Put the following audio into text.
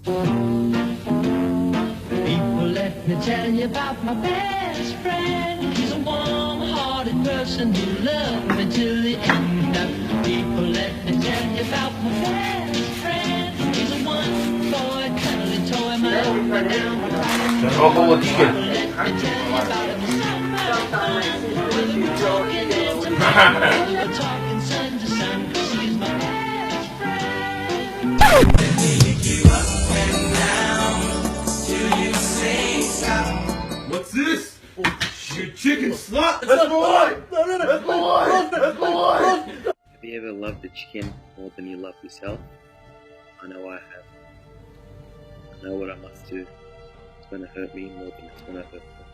People, let me tell you about my best friend. He's a warm-hearted person who loved me till the end. People, let me tell you about my best friend. He's a one-boy cuddly toy, my up and down. 먹어 치킨. Let me tell you about him sometime. We're talking into we're talking sun to sun. 'Cause he's my best friend. What's this? You chicken slut! That's mine! That's mine! That's mine! Have you ever loved a chicken more than you love yourself? I know I have. I know what I must do. It's going to hurt me more than it's going to hurt them.